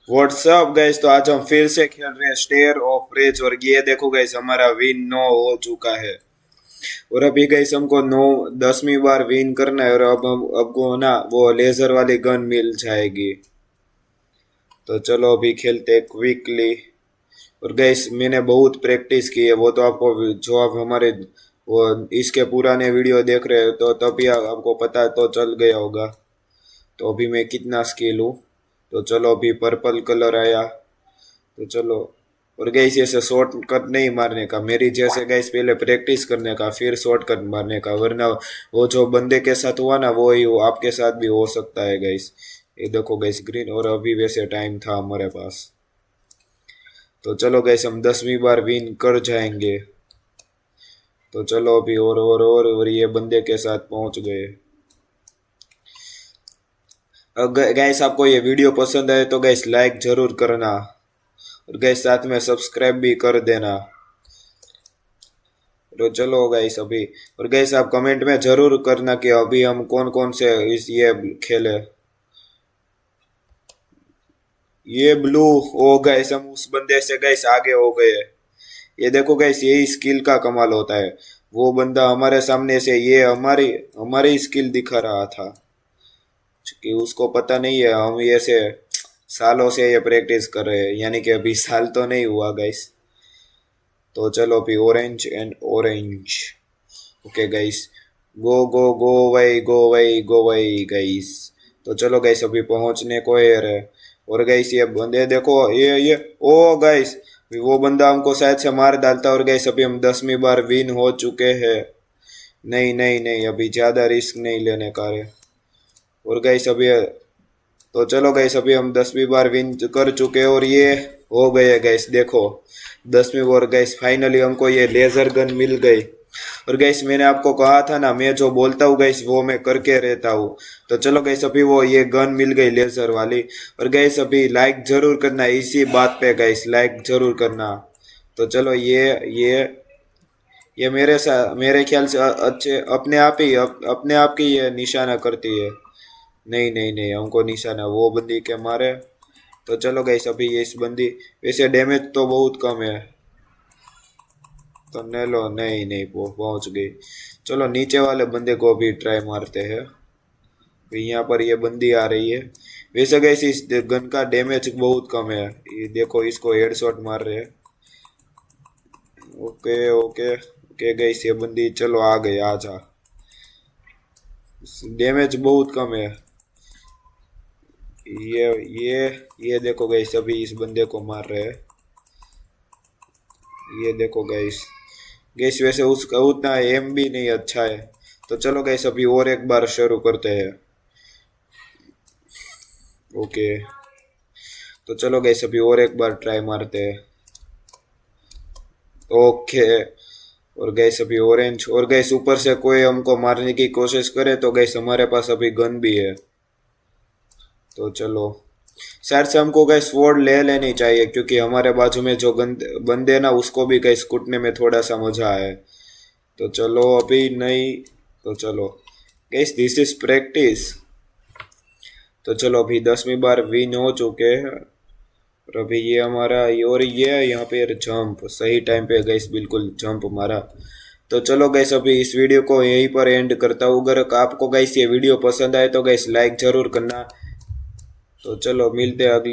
WhatsApp guys, तो आज हम फिर से खेल रहे हैं स्टेयर ऑफ रेज। और ये देखो गाइस, हमारा विन 9 हो चुका है। और अभी गाइस हमको 10वीं बार विन करना है। और अब को ना वो लेजर वाली गन मिल जाएगी। तो चलो अभी खेलते हैं क्विकली। और गाइस मैंने बहुत प्रैक्टिस की है, वो तो आपको जो आप हमारे वो इसके पुराने वीडियो देख रहे हो तो तभी आपको पता तो चल गया होगा। तो अभी मैं कितना स्किल हूँ। तो चलो अभी पर्पल कलर आया। तो चलो। और गैस ऐसे शॉर्ट कट नहीं मारने का, मेरी जैसे गैस पहले प्रैक्टिस करने का फिर शॉर्ट कट मारने का, वरना वो जो बंदे के साथ हुआ ना वो ही आपके साथ भी हो सकता है गैस। ये देखो गैस ग्रीन। और अभी वैसे टाइम था हमारे पास। तो चलो गैस हम 10वीं बार विन कर जाएंगे। तो चलो अभी और ये बंदे के साथ पहुंच गए। गैस आपको ये वीडियो पसंद आए तो गैस लाइक जरूर करना। और गैस साथ में सब्सक्राइब भी कर देना। तो चलो गैस अभी। और गैस आप कमेंट में जरूर करना कि अभी हम कौन कौन से इस ये खेले। ये ब्लू हो गैस, हम उस बंदे से गैस आगे हो गए। ये देखो गैस, यही स्किल का कमाल होता है। वो बंदा हमारे सामने से ये हमारी हमारी स्किल दिखा रहा था कि उसको पता नहीं है हम ये से सालों से ये प्रैक्टिस कर रहे हैं, यानी कि अभी साल तो नहीं हुआ गाइस। तो चलो अभी orange and orange. Okay guys, go go go वही गो वही गो वही गाइस। तो चलो गाइस अभी पहुंचने को है। और गाइस ये बंदे देखो, ये ओ गाइस, वो बंदा हमको शायद से मार डालता। और गाइस अभी हम 10वीं बार विन हो चुके हैं। नहीं नहीं नहीं, अभी ज्यादा रिस्क नहीं लेने का है। और गाइस अभी तो चलो गाइस अभी हम 10वीं बार विन कर चुके हैं। और ये हो गए गाइस, देखो 10वीं बार गाइस फाइनली हमको ये लेजर गन मिल गई। और गाइस मैंने आपको कहा था ना, मैं जो बोलता हूँ गाइस वो मैं करके रहता हूँ। तो चलो गाइस अभी वो ये गन मिल गई लेजर वाली। और गाइस अभी लाइक जरूर करना इसी बात पे गाइस, लाइक जरूर करना। तो चलो ये मेरे ख्याल से अच्छे अपने आप की ये निशाना करती है। नहीं नहीं नहीं, हमको निशाना वो बंदी के मारे। तो चलो गाइस अभी ये इस बंदी वैसे डैमेज तो बहुत कम है। तो नेलो नहीं नहीं पहुंच गई। चलो नीचे वाले बंदे को भी ट्राई मारते हैं। यहाँ पर ये बंदी आ रही है। वैसे गाइस इस गन का डैमेज बहुत कम है। ये देखो इसको हेडशॉट मार रहे हैं। ओके ओके ओके गाइस, ये बंदी चलो आ गई, आ जा। डैमेज बहुत कम है। ये ये ये देखो गाइस अभी इस बंदे को मार रहे हैं। ये देखो गाइस, गैस वैसे उसका उतना एम भी नहीं अच्छा है। तो चलो गैस अभी और एक बार शुरू करते हैं। ओके। तो चलो गैस अभी और एक बार ट्राई मारते हैं। ओके। और गैस अभी ऑरेंज। और गैस ऊपर से कोई हमको मारने की कोशिश करे तो गैस हमारे पास अभी गन भी है। तो चलो शायद से हमको गैस स्वॉर्ड ले लेनी चाहिए, क्योंकि हमारे बाजू में जो बंदे ना उसको भी गैस कूटने में थोड़ा सा मजा आए। तो चलो अभी नहीं। तो चलो गैस दिस इज प्रैक्टिस। तो चलो अभी 10वीं बार विन हो चुके हैं। और अभी ये हमारा और ये यहाँ पे जंप सही टाइम पे गैस बिल्कुल जंप मारा। तो चलो गैस अभी इस वीडियो को यहीं पर एंड करता हूँ। अगर आपको गैस ये वीडियो पसंद आए तो गैस लाइक जरूर करना। तो चलो मिलते हैं अगली